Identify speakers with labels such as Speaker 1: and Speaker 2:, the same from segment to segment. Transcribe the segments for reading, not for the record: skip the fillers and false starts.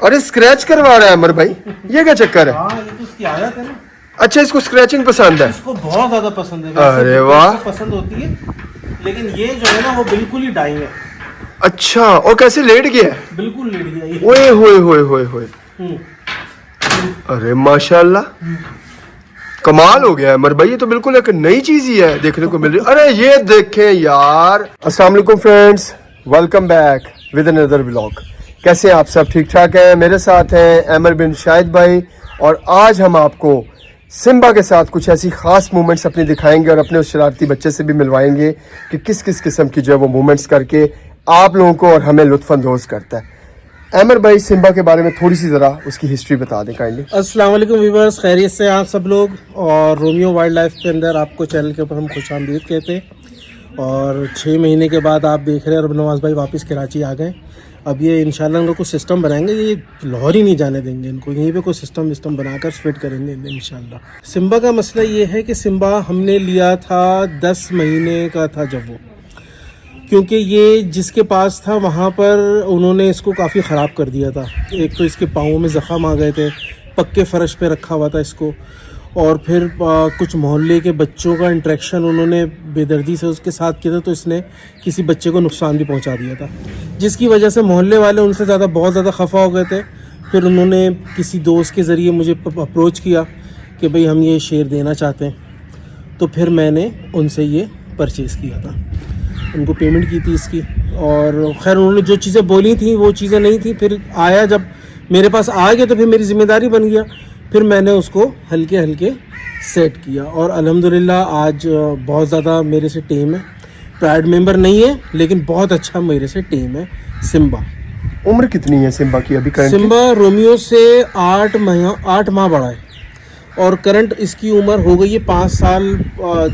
Speaker 1: अरे स्क्रैच करवा रहा है अमर भाई, ये क्या चक्कर है?
Speaker 2: हाँ, ये तो उसकी आदत है ना।
Speaker 1: अच्छा, इसको स्क्रैचिंग पसंद है?
Speaker 2: इसको बहुत ज्यादा पसंद है।
Speaker 1: अरे वाह,
Speaker 2: पसंद होती है, लेकिन ये जो है ना वो बिल्कुल ही डाई है।
Speaker 1: अच्छा, और कैसे लेट गया है?
Speaker 2: बिल्कुल लेट गया ये।
Speaker 1: ओए होए होए होए होए,
Speaker 2: हम्म।
Speaker 1: अरे माशाल्लाह, कमाल हो गया है अमर भाई, ये तो बिल्कुल एक नई चीज ही है देखने को मिल रही। अरे ये देखें यार। अस्सलाम वालेकुम friends, welcome back with another vlog. कैसे हैं आप सब? ठीक ठाक हैं? मेरे साथ हैं अमर बिन शाहिद भाई, और आज हम आपको सिम्बा के साथ कुछ ऐसी खास मूवमेंट्स अपनी दिखाएंगे और अपने उस शरारती बच्चे से भी मिलवाएंगे कि किस किस किस्म की जो है वो मूवमेंट्स करके आप लोगों को और हमें लुत्फानंदोज करता है। अमर भाई, सिम्बा के बारे में थोड़ी सी ज़रा उसकी हिस्ट्री बता दें काइंडली।
Speaker 2: अस्सलाम वालेकुम व्यूअर्स, खैरियत से आप सब लोग। और रोमियो वाइल्ड लाइफ के अंदर आपको चैनल के ऊपर हम खुशामदीद कहते हैं। और 6 महीने के बाद आप देख रहे हैं और नवाज़ भाई वापस कराची आ गए। अब ये इंशाल्लाह इनको कुछ सिस्टम बनाएंगे, ये लाहौर ही नहीं जाने देंगे इनको, यहीं पे कोई सिस्टम बनाकर फिट करेंगे इंशाल्लाह। सिम्बा का मसला ये है कि सिम्बा हमने लिया था 10 महीने का था जब वो, क्योंकि ये जिसके पास था वहाँ पर उन्होंने इसको काफ़ी ख़राब कर दिया था। एक तो इसके पाँवों में ज़ख़म आ गए थे, पक्के फ़र्श पे रखा हुआ था इसको, और फिर कुछ मोहल्ले के बच्चों का इंटरेक्शन उन्होंने बेदर्दी से उसके साथ किया था, तो इसने किसी बच्चे को नुकसान भी पहुंचा दिया था, जिसकी वजह से मोहल्ले वाले उनसे बहुत ज़्यादा खफा हो गए थे। फिर उन्होंने किसी दोस्त के ज़रिए मुझे अप्रोच किया कि भाई हम ये शेर देना चाहते हैं, तो फिर मैंने उनसे ये परचेज़ किया था, उनको पेमेंट की थी इसकी। और खैर उन्होंने जो चीज़ें बोली थी वो चीज़ें नहीं थी। फिर आया, जब मेरे पास आ गया तो फिर मेरी ज़िम्मेदारी बन गया, फिर मैंने उसको हल्के हल्के सेट किया। और अल्हम्दुलिल्लाह आज बहुत ज़्यादा मेरे से टीम है, प्राइड मेंबर नहीं है लेकिन बहुत अच्छा मेरे से टीम है। सिम्बा
Speaker 1: उम्र कितनी है सिम्बा की अभी करंट?
Speaker 2: सिम्बा रोमियो से 8 माह बड़ा है, और करंट इसकी उम्र हो गई है 5 साल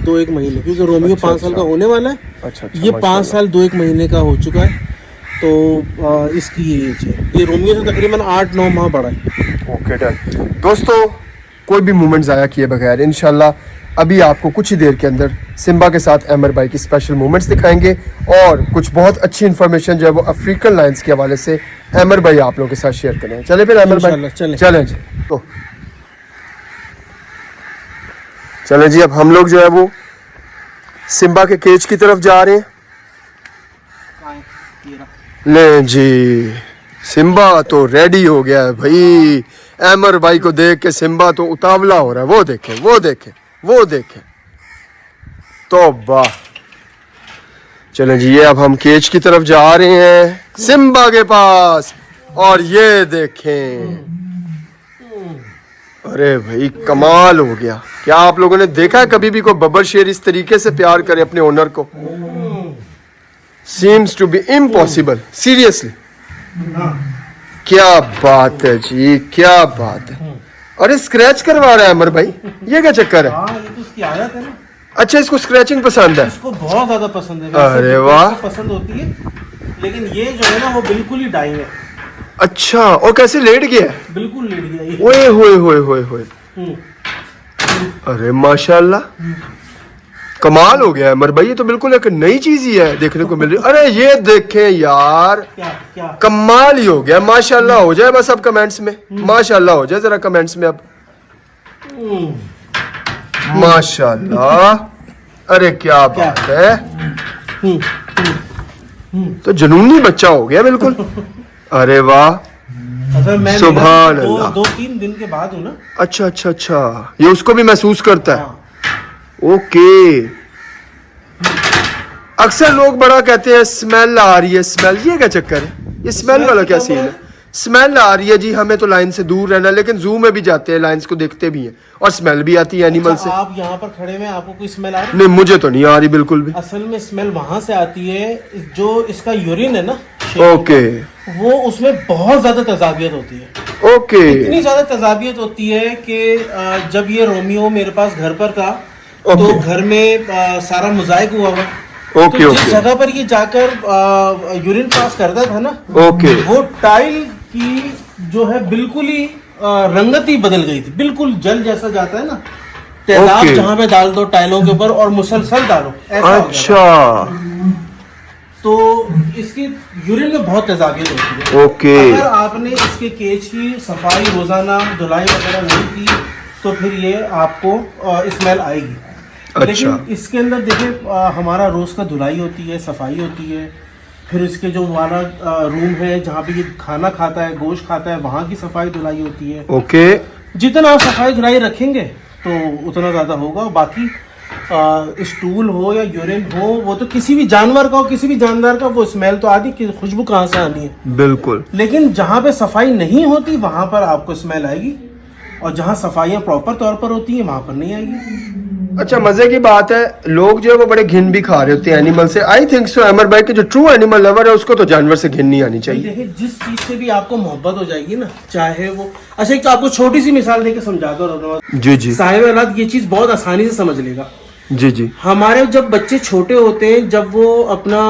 Speaker 2: 2-1 महीने, क्योंकि रोमियो 5 साल का होने वाला है।
Speaker 1: अच्छा,
Speaker 2: ये 5 साल 2-1 महीने का हो चुका है, तो इसकी ये एज है। ये रोमियो से तकरीबन 8-9 माह बड़ा है।
Speaker 1: Okay done. दोस्तों, कोई भी मूवमेंट ज़ाया किए बगैर इंशाल्लाह अभी आपको कुछ ही देर के अंदर सिम्बा के साथ अमर भाई की स्पेशल मूवमेंट्स दिखाएंगे, और कुछ बहुत अच्छी इन्फॉर्मेशन जो है वो अफ्रीकन लायंस के हवाले से अमर भाई आप लोगों के साथ शेयर करें। चले फिर अमर भाई, चलें जी। तो चले जी, अब हम लोग जो है वो सिम्बा के केज की तरफ जा रहे हैं। ले जी, सिम्बा तो रेडी हो गया है भाई। अमर भाई को देख के सिम्बा तो उतावला हो रहा है। वो देखें, वो देखें, वो देखें, तो वाह। चलें जी, ये अब हम केज की तरफ जा रहे हैं सिम्बा के पास, और ये देखें, अरे भाई कमाल हो गया। क्या आप लोगों ने देखा है कभी भी कोई बब्बर शेर इस तरीके से प्यार करे अपने ओनर को? Seems to be impossible, seriously. क्या बात है जी, क्या बात है। अरे स्क्रैच करवा रहा है अमर भाई, ये क्या चक्कर है?
Speaker 2: हाँ, ये तो उसकी आदत है ना।
Speaker 1: अच्छा, इसको स्क्रैचिंग पसंद है?
Speaker 2: इसको बहुत ज्यादा पसंद है।
Speaker 1: अरे वाह,
Speaker 2: पसंद होती है, लेकिन ये जो है ना वो बिल्कुल ही डाई है।
Speaker 1: अच्छा, और कैसे लेट गया है?
Speaker 2: बिल्कुल लेट गया ये।
Speaker 1: ओए होए होए होए होए,
Speaker 2: हम्म।
Speaker 1: अरे माशाल्लाह, कमाल हो गया है अमर भाई, ये तो बिल्कुल एक नई चीज ही है देखने को मिल रही। अरे ये देखें यार,
Speaker 2: क्या
Speaker 1: कमाल ही हो गया। माशाल्लाह हो जाए बस अब कमेंट्स में, माशाल्लाह हो जाए जरा कमेंट्स में अब, माशाल्लाह। अरे क्या बात है, तो जुनूनी बच्चा हो गया बिल्कुल। अरे वाह, सुभान अल्लाह।
Speaker 2: 2-3 दिन के बाद हूँ ना।
Speaker 1: अच्छा अच्छा अच्छा, ये उसको भी महसूस करता है।
Speaker 2: हाँ।
Speaker 1: ओके। अक्सर लोग बड़ा कहते हैं स्मेल आ रही है, स्मेल, ये क्या चक्कर है? ये स्मेल वाला क्या सीन है? स्मेल आ रही है जी, हमें तो लाइन से दूर रहना, लेकिन जू में भी जाते हैं, लाइन्स को देखते भी हैं, और स्मेल भी आती है एनिमल से।
Speaker 2: आप यहाँ पर खड़े में आपको कोई स्मेल आ रही है?
Speaker 1: नहीं, मुझे तो नहीं आ रही बिल्कुल भी।
Speaker 2: असल में स्मेल वहां से आती है, जो इसका यूरिन है ना,
Speaker 1: ओके,
Speaker 2: वो उसमें बहुत ज्यादा तजाबियत होती है।
Speaker 1: ओके,
Speaker 2: इतनी ज्यादा तजाबियत होती है कि जब ये रोमियो मेरे पास घर पर था, तो घर में सारा मोज़ाइक हुआ हुआ।
Speaker 1: ओके,
Speaker 2: तो जिस जगह पर ये जाकर यूरिन पास करता था ना,
Speaker 1: ओके,
Speaker 2: वो टाइल की जो है बिल्कुल ही रंगत ही बदल गई थी, बिल्कुल जल जैसा जाता है ना, तेजाब जहाँ पे डाल दो टाइलों के ऊपर और मुसलसल डालो, ऐसा हो गया था।
Speaker 1: अच्छा,
Speaker 2: तो इसकी यूरिन में बहुत तेजाबियत होती है।
Speaker 1: ओके।
Speaker 2: अगर आपने इसके केज की सफाई रोजाना धुलाई वगैरह नहीं की तो फिर ये आपको स्मेल आएगी।
Speaker 1: अच्छा।
Speaker 2: लेकिन इसके अंदर देखिए हमारा रोज का धुलाई होती है, सफाई होती है, फिर इसके जो वाला रूम है जहाँ पे ये खाना खाता है, गोश्त खाता है, वहाँ की सफाई धुलाई होती है।
Speaker 1: ओके।
Speaker 2: जितना आप सफाई धुलाई रखेंगे तो उतना ज़्यादा होगा। बाकी स्टूल हो या यूरिन हो, वो तो किसी भी जानवर का हो, किसी भी जानदार का, वो स्मेल तो आती कि खुशबू कहाँ से आनी है।
Speaker 1: बिल्कुल।
Speaker 2: लेकिन जहाँ पे सफाई नहीं होती वहाँ पर आपको स्मेल आएगी, और जहाँ सफाइयाँ प्रॉपर तौर पर होती हैं वहाँ पर नहीं आएगी।
Speaker 1: अच्छा, मजे की बात है, लोग जो है वो बड़े घिन भी खा रहे होते हैं एनिमल से। आई थिंक सो अमर भाई के जो ट्रू एनिमल लवर है उसको तो जानवर से घिन नहीं आनी चाहिए।
Speaker 2: देखिए जिस चीज से भी आपको मोहब्बत हो जाएगी ना, चाहे वो, अच्छा एक तो आपको छोटी सी मिसाल देके समझा दो।
Speaker 1: जी जी।
Speaker 2: साहिब औलाद ये चीज बहुत आसानी से समझ लेगा।
Speaker 1: जी जी।
Speaker 2: हमारे जब बच्चे छोटे होते हैं, जब वो अपना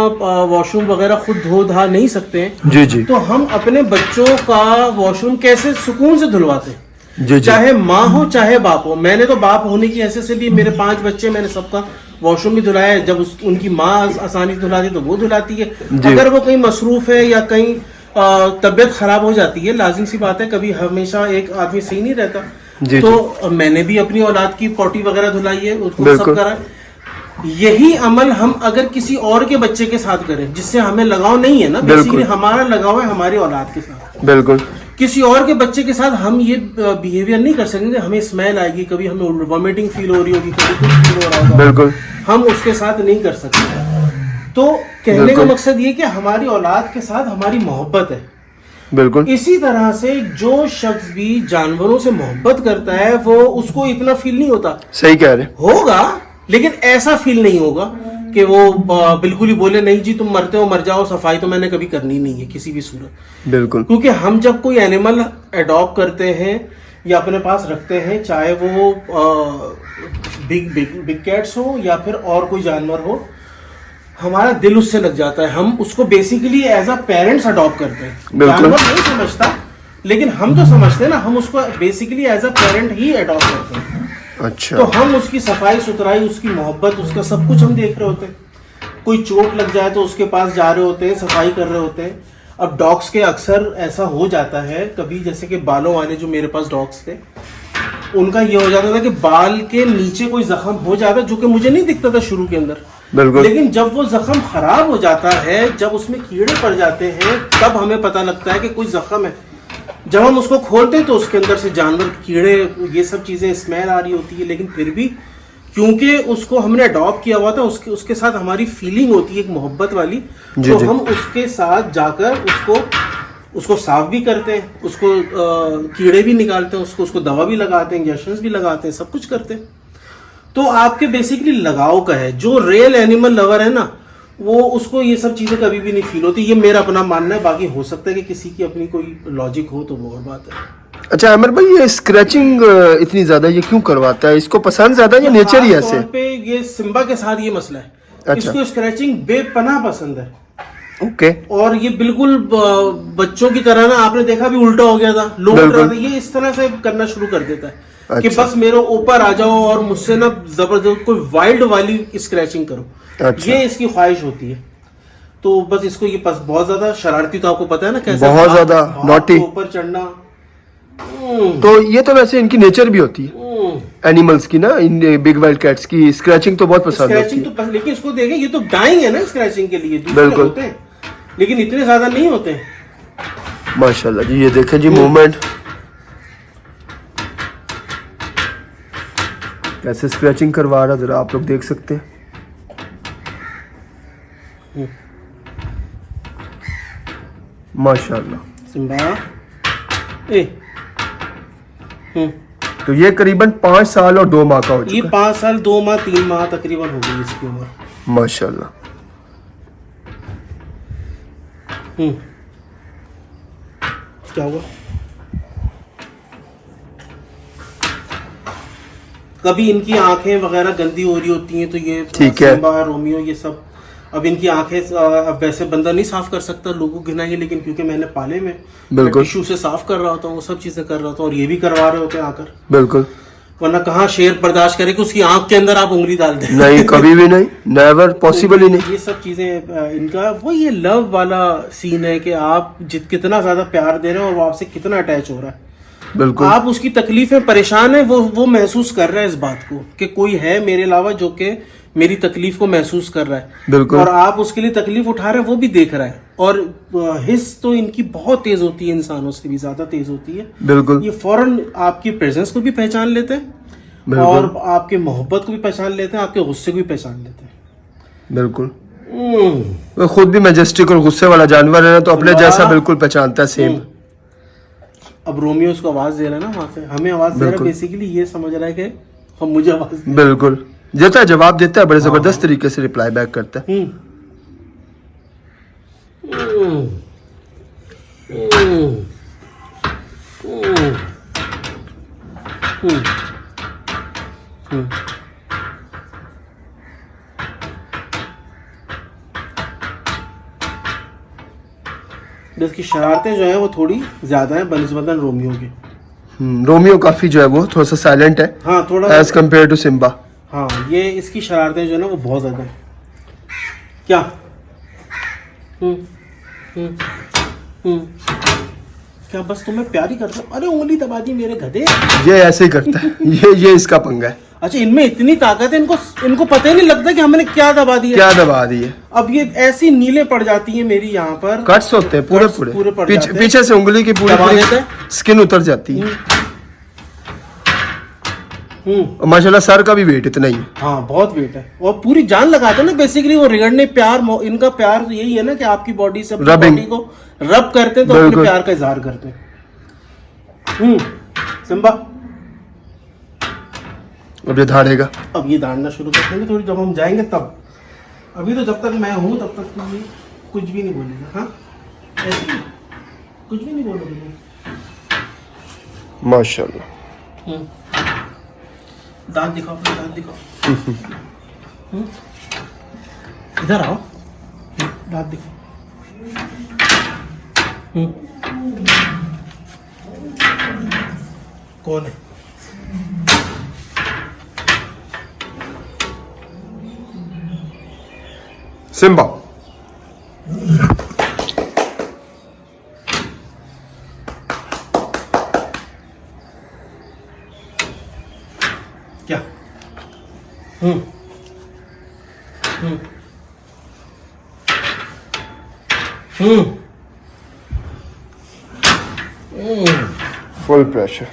Speaker 2: वॉशरूम वगैरह खुद धो धा नहीं सकते हैं,
Speaker 1: जी जी।
Speaker 2: तो हम अपने बच्चों का वॉशरूम कैसे सुकून से धुलवाते हैं।
Speaker 1: जी जी।
Speaker 2: चाहे माँ हो चाहे बाप हो। मैंने तो बाप होने की हैसियत से भी मेरे 5 बच्चे, मैंने सबका वॉशरूम भी धुलाया है। जब उनकी माँ आसानी से धुलाती है तो वो धुलाती है। अगर वो कहीं मसरूफ है या कहीं तबीयत खराब हो जाती है, लाजिम सी बात है, कभी हमेशा एक आदमी सही नहीं रहता,
Speaker 1: जी
Speaker 2: तो मैंने भी अपनी औलाद की पोटी वगैरह धुलाई है, उसको सब करा। यही अमल हम अगर किसी और के बच्चे के साथ करें जिससे हमें लगाव नहीं है ना, बेसिकली हमारा लगाव है हमारी औलाद के साथ,
Speaker 1: बिल्कुल,
Speaker 2: किसी और के बच्चे के साथ हम ये बिहेवियर नहीं कर सकेंगे। हमें स्मेल आएगी, कभी हमें वॉमिटिंग फील हो रही होगी, कभी कुछ फील हो रहा होगा, बिल्कुल हम उसके साथ नहीं कर सकते। तो कहने का मकसद ये कि हमारी औलाद के साथ हमारी मोहब्बत है।
Speaker 1: बिल्कुल
Speaker 2: इसी तरह से जो शख्स भी जानवरों से मोहब्बत करता है वो उसको इतना फील नहीं होता।
Speaker 1: सही कह रहे
Speaker 2: होगा, लेकिन ऐसा फील नहीं होगा कि वो बिल्कुल ही बोले नहीं जी तुम मरते हो मर जाओ, सफाई तो मैंने कभी करनी नहीं है किसी भी सूरत।
Speaker 1: बिल्कुल,
Speaker 2: क्योंकि हम जब कोई एनिमल अडॉप्ट करते हैं या अपने पास रखते हैं, चाहे वो बिग कैट्स हो या फिर और कोई जानवर हो, हमारा दिल उससे लग जाता है। हम उसको basically as a parents adopt करते हैं। जानवर नहीं समझता, लेकिन हम तो समझते हैं ना, हम उसको बेसिकली एज अ पेरेंट ही अडॉप्ट करते हैं।
Speaker 1: अच्छा,
Speaker 2: तो हम उसकी सफाई सुथराई, उसकी मोहब्बत, उसका सब कुछ हम देख रहे होते हैं। कोई चोट लग जाए तो उसके पास जा रहे होते हैं, सफाई कर रहे होते हैं। अब डॉग्स के अक्सर ऐसा हो जाता है कभी, जैसे कि बालों वाले जो मेरे पास डॉग्स थे, उनका ये हो जाता था कि बाल के नीचे कोई जख्म हो जाता, जो कि मुझे नहीं दिखता था शुरू के अंदर, लेकिन जब वो जख्म खराब हो जाता है, जब उसमें कीड़े पड़ जाते हैं, तब हमें पता लगता है कि कोई जख्म है। जब हम उसको खोलते हैं तो उसके अंदर से जानवर, कीड़े, ये सब चीजें, स्मेल आ रही होती है। लेकिन फिर भी क्योंकि उसको हमने अडॉप्ट किया हुआ था, उसके साथ हमारी फीलिंग होती है एक मोहब्बत वाली, तो हम उसके साथ जाकर उसको साफ भी करते हैं, उसको कीड़े भी निकालते हैं, उसको दवा भी लगाते हैं, इंजेक्शन भी लगाते हैं, सब कुछ करते हैं। तो आपके बेसिकली लगाव का है। जो रियल एनिमल लवर है ना, वो उसको ये सब चीजें कभी भी नहीं फील होती। ये मेरा अपना मानना है, बाकी हो सकता है कि किसी की अपनी कोई लॉजिक हो, तो वो और बात है।
Speaker 1: अच्छा अमर भाई, ये स्क्रैचिंग इतनी ज्यादा ये क्यों करवाता है? इसको पसंद ज्यादा या नेचर ही ऐसे?
Speaker 2: पे ये सिम्बा के साथ ये मसला है।
Speaker 1: अच्छा।
Speaker 2: इसको स्क्रैचिंग बेपनाह पसंद है।
Speaker 1: ओके।
Speaker 2: और ये बिल्कुल बच्चों की तरह ना, आपने देखा भी उल्टा हो गया था, लोग रहा था, ये इस तरह से करना शुरू कर देता है। अच्छा। कि बस मेरे ऊपर आ जाओ और मुझसे ना जबरदस्त कोई वाइल्ड वाली स्क्रैचिंग करो। अच्छा। ये इसकी ख्वाहिश होती है। तो बस इसको ये बहुत ज्यादा शरारती, तो आपको पता है ना कैसे,
Speaker 1: बहुत ज्यादा नॉटी,
Speaker 2: ऊपर चढ़ना।
Speaker 1: तो ये तो वैसे इनकी नेचर भी होती है एनिमल्स की ना, इन बिग वाइल्ड कैट्स की स्क्रैचिंग तो बहुत पसंद होती है।
Speaker 2: तो लेकिन इसको देखें, ये तो डाइंग है ना स्क्रैचिंग के लिए, दूसरे होते हैं लेकिन इतने ज्यादा नहीं होते हैं।
Speaker 1: माशाल्लाह जी, ये देखें जी मूवमेंट, कैसे स्क्रैचिंग करवा रहा, जरा आप लोग देख सकते हैं। माशाल्लाह
Speaker 2: सिम्बा, ए,
Speaker 1: तो ये करीबन 5 साल और 2 माह का हो चुका है।
Speaker 2: ये 5 साल 2 माह 3 माह तकरीबन हो गई इसकी उम्र।
Speaker 1: माशाल्लाह।
Speaker 2: क्या हुआ? कभी इनकी आंखें वगैरह गंदी हो रही होती हैं, तो ये
Speaker 1: ठीक है,
Speaker 2: सिम्बा, रोमियो, ये सब, अब इनकी आंखें अब वैसे बंदा नहीं साफ कर सकता, लोगों को गिनाइए, लेकिन क्योंकि मैंने पाले में टिश्यू से साफ कर रहा होता हूँ, वो सब चीजें कर रहा होता हूँ, और ये भी करवा रहे होते हैं आकर।
Speaker 1: बिल्कुल।
Speaker 2: वरना कहाँ शेर बर्दाश्त करे कि उसकी आंख के अंदर आप उंगली डाल दें।
Speaker 1: नहीं, कभी भी नहीं, नेवर, पॉसिबल ही नहीं।
Speaker 2: ये सब चीजें इनका वो ये लव वाला सीन है कि आप कितना ज्यादा प्यार दे रहे हो और वो आपसे कितना अटैच हो रहा है।
Speaker 1: बिल्कुल।
Speaker 2: आप उसकी तकलीफ में परेशान है, वो महसूस कर रहा है इस बात को कि कोई है मेरे अलावा जो कि मेरी तकलीफ को महसूस कर रहा है।
Speaker 1: बिल्कुल।
Speaker 2: और आप उसके लिए तकलीफ उठा रहे हैं, वो भी देख रहा है। और हिस्स तो इनकी बहुत तेज होती है, इंसानों से भी ज्यादा तेज होती है।
Speaker 1: बिल्कुल।
Speaker 2: ये फौरन आपकी प्रेजेंस को भी पहचान लेते हैं और आपके मोहब्बत को भी पहचान लेते हैं, आपके गुस्से को भी पहचान लेते हैं।
Speaker 1: बिल्कुल। वो खुद भी मैजेस्टिक और गुस्से वाला जानवर है ना, तो अपने जैसा बिल्कुल पहचानता है, सेम।
Speaker 2: अब रोमियो उसको आवाज दे रहा है ना, वहां से हमें आवाज दे रहा है, बेसिकली ये समझ रहा है कि हम मुझे आवाज दे।
Speaker 1: बिल्कुल देता है, जवाब देता है, बड़े जबरदस्त तरीके से रिप्लाई बैक करता है।
Speaker 2: इसकी शरारतें जो है वो थोड़ी ज्यादा है बनिस्बतन रोमियो के।
Speaker 1: रोमियो काफी जो है वो थोड़ा सा साइलेंट है,
Speaker 2: हाँ थोड़ा,
Speaker 1: एज कम्पेयर टू सिम्बा।
Speaker 2: हाँ ये इसकी शरारतें जो है ना वो बहुत ज्यादा है। क्या क्या बस तुम्हें प्यार ही करता हूँ? अरे उंगली दबा दी मेरे गधे।
Speaker 1: ये ऐसे ही करता है, ये इसका पंगा है।
Speaker 2: अच्छा, इनमें इतनी ताकत है, इनको पता ही नहीं लगता कि हमने क्या दबा दिया।
Speaker 1: क्या दबा दी है?
Speaker 2: अब ये ऐसी नीले पड़ जाती है मेरी यहाँ पर,
Speaker 1: कट्स होते हैं पूरे पीछे से उंगली की पूरी स्किन उतर जाती है। माशाल्लाह सर का भी वेट इतना ही है।
Speaker 2: हाँ बहुत वेट है और पूरी जान लगाते हैं ना बेसिकली वो रिगड़ने। प्यार, इनका प्यार तो यही है ना कि आपकी बॉडी से बॉडी को रब करते हैं तो अपने प्यार का इजहार करते हैं। सिम्बा
Speaker 1: अब ये धाड़ेगा,
Speaker 2: अब ये धाड़ना शुरू कर देंगे थोड़ी, जब हम जाएंगे तब। अभी तो जब तक मैं हूं तब तक तो ये कुछ भी नहीं बोलेगा। हाँ ऐसे ही कुछ भी नहीं बोलेगा।
Speaker 1: माशाल्लाह।
Speaker 2: दांत दिखाओ, अपने दांत दिखाओ। इधर आओ, दांत दिखाओ। कौन है?
Speaker 1: सिम्बा।
Speaker 2: क्या?
Speaker 1: Full pressure.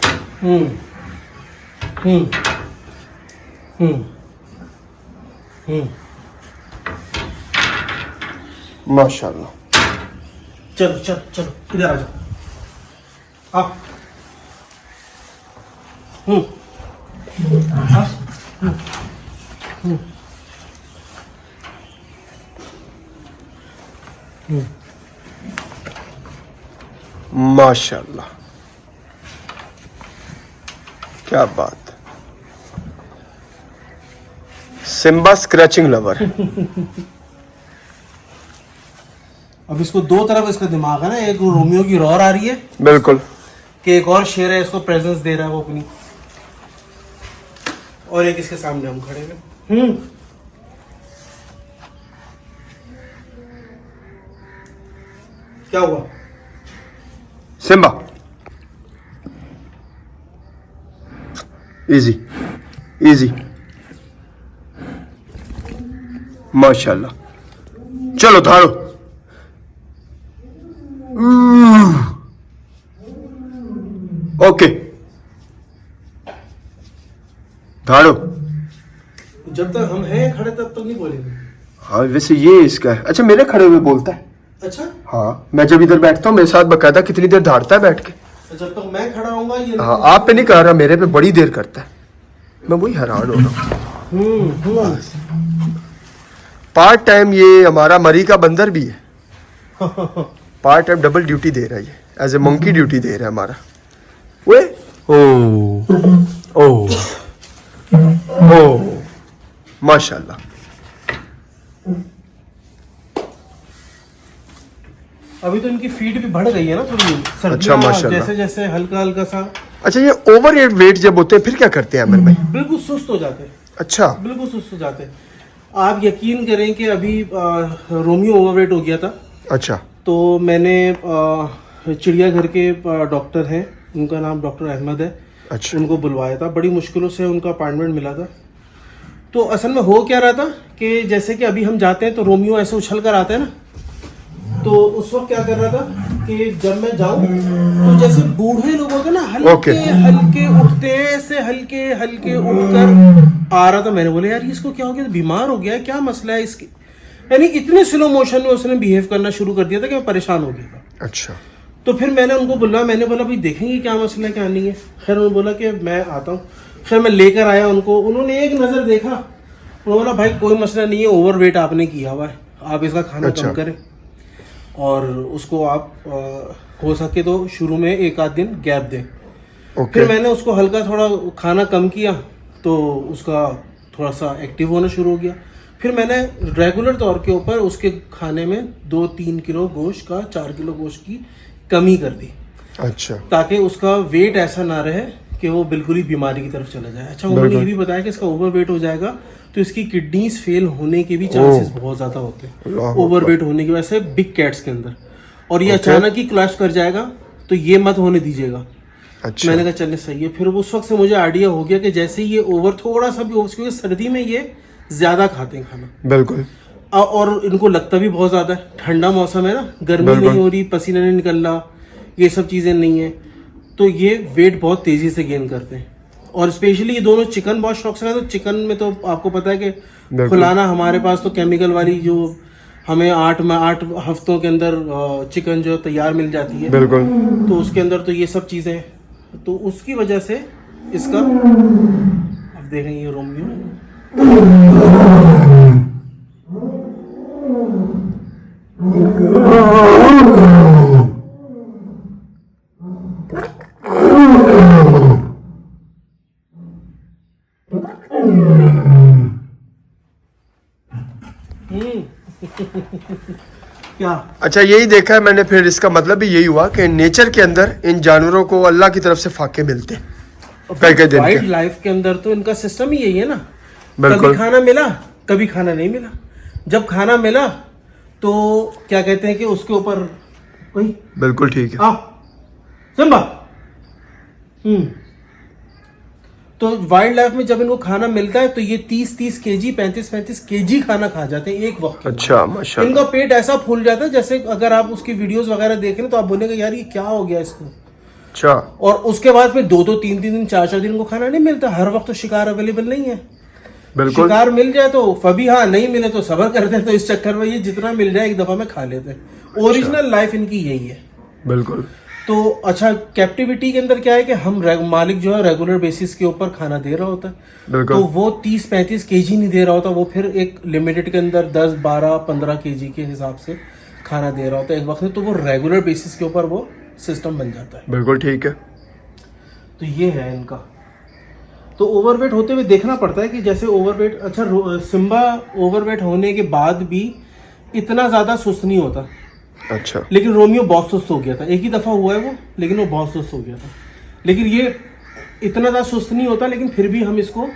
Speaker 1: माशाल्लाह।
Speaker 2: चलो चलो चलो इधर आ जाओ। आओ।
Speaker 1: माशाल्लाह, क्या बात। Simba scratching lover.
Speaker 2: अब इसको दो तरफ इसका दिमाग है ना, एक रोमियो की रॉर आ रही है
Speaker 1: बिल्कुल
Speaker 2: कि एक और शेर है इसको प्रेजेंस दे रहा है वो अपनी, और एक इसके सामने हम खड़े हैं। क्या हुआ?
Speaker 1: Simba easy easy. माशाल्लाह, चलो धाड़ो। ओके धाड़ो।
Speaker 2: जब तक हम हैं खड़े तब तक नहीं बोलेंगे।
Speaker 1: हाँ वैसे ये इसका है। अच्छा मेरे खड़े हुए बोलता है?
Speaker 2: अच्छा
Speaker 1: हाँ, मैं जब इधर बैठता हूँ मेरे साथ बकायदा कितनी देर धाड़ता है बैठ के।
Speaker 2: तो जब तक मैं खड़ा होऊंगा ये।
Speaker 1: हाँ आप पे नहीं कह रहा, मेरे पे बड़ी देर करता है। मैं वही हैरान हो रहा हूँ। पार्ट टाइम ये हमारा मरी का बंदर भी है। पार्ट टाइम डबल ड्यूटी दे रहा है, ये एज ए मंकी ड्यूटी दे रहा है हमारा। वे ओ माशाल्लाह।
Speaker 2: अभी तो इनकी फीड भी बढ़ गई है ना थोड़ी।
Speaker 1: अच्छा माशाल्लाह।
Speaker 2: जैसे जैसे हल्का हल्का सा
Speaker 1: अच्छा, ये ओवर वेट जब होते हैं फिर क्या करते हैं आमिर भाई?
Speaker 2: बिल्कुल सुस्त हो जाते हैं,
Speaker 1: अच्छा,
Speaker 2: बिल्कुल सुस्त हो जाते हैं। आप यकीन करें कि अभी रोमियो ओवरवेट हो गया था।
Speaker 1: अच्छा,
Speaker 2: तो मैंने चिड़ियाघर के डॉक्टर हैं, उनका नाम डॉक्टर अहमद है,
Speaker 1: अच्छा,
Speaker 2: उनको बुलवाया था। बड़ी मुश्किलों से उनका अपॉइंटमेंट मिला था। तो असल में हो क्या रहा था कि जैसे कि अभी हम जाते हैं तो रोमियो ऐसे उछल कर आता है ना, तो उस वक्त क्या कर रहा था कि जब मैं जाऊं तो जैसे बूढ़े लोग होते हैं ना, हल्के हल्के उठते हैं, ऐसे हल्के हल्के उठकर आ रहा था। मैंने बोला यार इसको क्या हो गया, बीमार हो गया है, क्या मसला है इसकी? यानी इतने स्लो मोशन में उसने बिहेव करना शुरू कर दिया था कि मैं परेशान हो गया था।
Speaker 1: अच्छा,
Speaker 2: तो फिर मैंने उनको बुलाया, मैंने बोला भाई देखेंगे क्या मसला है क्या नहीं है। खैर उन्होंने बोला कि मैं आता हूँ। फिर मैं लेकर आया उनको, उन्होंने एक नज़र देखा, उन्होंने बोला भाई कोई मसला नहीं है, ओवरवेट आपने किया हुआ है, आप इसका खाना कम करें और उसको आप हो सके तो शुरू में 1 आध दिन गैप दें। फिर मैंने उसको हल्का थोड़ा खाना कम किया तो उसका थोड़ा सा एक्टिव होना शुरू हो गया। फिर मैंने रेगुलर तौर के ऊपर उसके खाने में 2-3 किलो गोश्त का 4 किलो गोश्त की कमी कर दी।
Speaker 1: अच्छा,
Speaker 2: ताकि उसका वेट ऐसा ना रहे कि वो बिल्कुल ही बीमारी की तरफ चला जाए। अच्छा, उन्होंने ये भी बताया कि इसका ओवरवेट हो जाएगा तो इसकी किडनीज फेल होने के भी चांसेस बहुत ज्यादा होते हैं ओवरवेट होने की वजह से, बिग कैट्स के अंदर। और ये अचानक ही क्लैश कर जाएगा तो ये मत होने दीजिएगा।
Speaker 1: अच्छा,
Speaker 2: मैंने कहा चलने सही है। फिर उस वक्त से मुझे आइडिया हो गया कि जैसे ये ओवर थोड़ा सा भी हो, क्योंकि सर्दी में ये ज्यादा खाते हैं खाना,
Speaker 1: बिल्कुल,
Speaker 2: और इनको लगता भी बहुत ज्यादा है। ठंडा मौसम है ना, गर्मी नहीं हो रही, पसीना नहीं निकल रहा, ये सब चीजें नहीं है, तो ये वेट बहुत तेजी से गेन करते हैं। और स्पेशली ये दोनों चिकन बहुत शौक से, तो चिकन में तो आपको पता है कि फुलाना हमारे पास तो केमिकल वाली जो हमें 8 हफ्तों के अंदर चिकन जो तैयार मिल जाती है,
Speaker 1: बिल्कुल,
Speaker 2: तो उसके अंदर तो ये सब चीजें हैं। तो उसकी वजह से इसका, अब देखें ये रोमियो क्या।
Speaker 1: अच्छा, यही देखा है मैंने। फिर इसका मतलब भी यही हुआ कि नेचर के अंदर इन जानवरों को अल्लाह की तरफ से फाके मिलते हैं कई दिन
Speaker 2: वाइल्ड
Speaker 1: के।
Speaker 2: लाइफ के अंदर तो इनका सिस्टम ही यही है ना,
Speaker 1: बिल्कुल।
Speaker 2: कभी खाना मिला कभी खाना नहीं मिला। जब खाना मिला तो क्या कहते हैं कि उसके ऊपर वही,
Speaker 1: बिल्कुल ठीक है।
Speaker 2: आओ सिम्बा। तो वाइल्ड लाइफ में जब इनको खाना मिलता है तो ये 30-30 केजी 35-35 केजी खाना खा जाते हैं एक वक्त के।
Speaker 1: अच्छा, माशाल्लाह।
Speaker 2: इनका पेट ऐसा फूल जाता है जैसे अगर आप उसकी वीडियोस वगैरह देखें तो आप बोलेंगे यार ये क्या हो गया इसको।
Speaker 1: अच्छा,
Speaker 2: और उसके बाद फिर 2-2 3-3 दिन 4-4 दिन को खाना नहीं मिलता। हर वक्त तो शिकार अवेलेबल नहीं है।
Speaker 1: बिल्कुल,
Speaker 2: शिकार मिल जाए तो फबी, हाँ नहीं मिले तो सबर करते हैं। तो इस चक्कर में ये जितना मिल जाए एक दफा में खा लेते हैं। ओरिजिनल लाइफ इनकी यही है।
Speaker 1: बिल्कुल।
Speaker 2: तो अच्छा, कैप्टिविटी के अंदर क्या है कि हम मालिक जो है रेगुलर बेसिस के ऊपर खाना दे रहा होता है, तो वो 30-35 केजी नहीं दे रहा होता, वो फिर एक लिमिटेड के अंदर 10-12-15 केजी के हिसाब से खाना दे रहा होता है एक वक्त में। तो वो रेगुलर बेसिस के ऊपर वो सिस्टम बन जाता है।
Speaker 1: बिल्कुल ठीक है।
Speaker 2: तो ये है इनका। तो ओवरवेट होते हुए देखना पड़ता है कि जैसे ओवरवेट, अच्छा सिम्बा ओवरवेट होने के बाद भी इतना ज्यादा सुस्त नहीं होता।
Speaker 1: अच्छा,
Speaker 2: लेकिन रोमियो बहुत सुस्त हो गया था। एक ही दफा हुआ है वो, लेकिन वो बहुत सुस्त हो गया था। लेकिन ये इतना ज्यादा सुस्त नहीं होता, लेकिन फिर भी हम इसको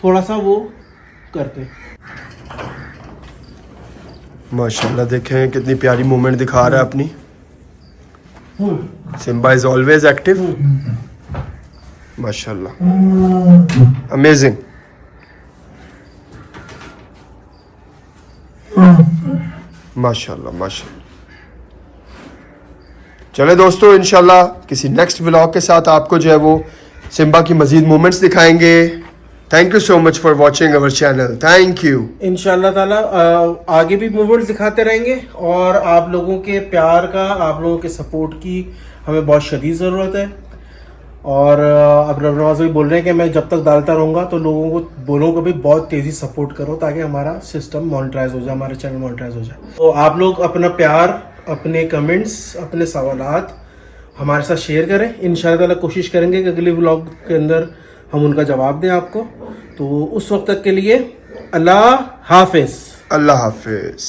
Speaker 2: थोड़ा सा वो करते हैं।
Speaker 1: माशाल्लाह, देखें कितनी प्यारी मूवमेंट दिखा रहा है अपनी। Simba is always active. माशाल्लाह, अमेजिंग। माशाल्लाह, माशाल्लाह। चले दोस्तों, इंशाल्लाह किसी नेक्स्ट व्लॉग के साथ आपको जो है वो सिम्बा की मजीद मूवमेंट्स दिखाएंगे। Thank you so much for watching our channel. Thank you. इंशाल्लाह ताला
Speaker 2: आगे भी मूवमेंट्स दिखाते रहेंगे। और आप लोगों के प्यार का, आप लोगों के सपोर्ट की हमें बहुत शदीद ज़रूरत है। और अब नवाज भाई बोल रहे हैं कि मैं जब तक डालता रहूँगा तो लोगों को बोलूँगा भी बहुत तेज़ी सपोर्ट करो ताकि हमारा सिस्टम मोनेटाइज हो जाए, हमारा चैनल मोनेटाइज हो जाए। तो आप लोग अपना प्यार, अपने कमेंट्स, अपने सवालात हमारे साथ शेयर करें। इंशाअल्लाह ताला कोशिश करेंगे कि अगले व्लॉग के अंदर हम उनका जवाब दें आपको। तो उस वक्त तक के लिए अल्लाह हाफिज़।
Speaker 1: अल्लाह हाफिज़।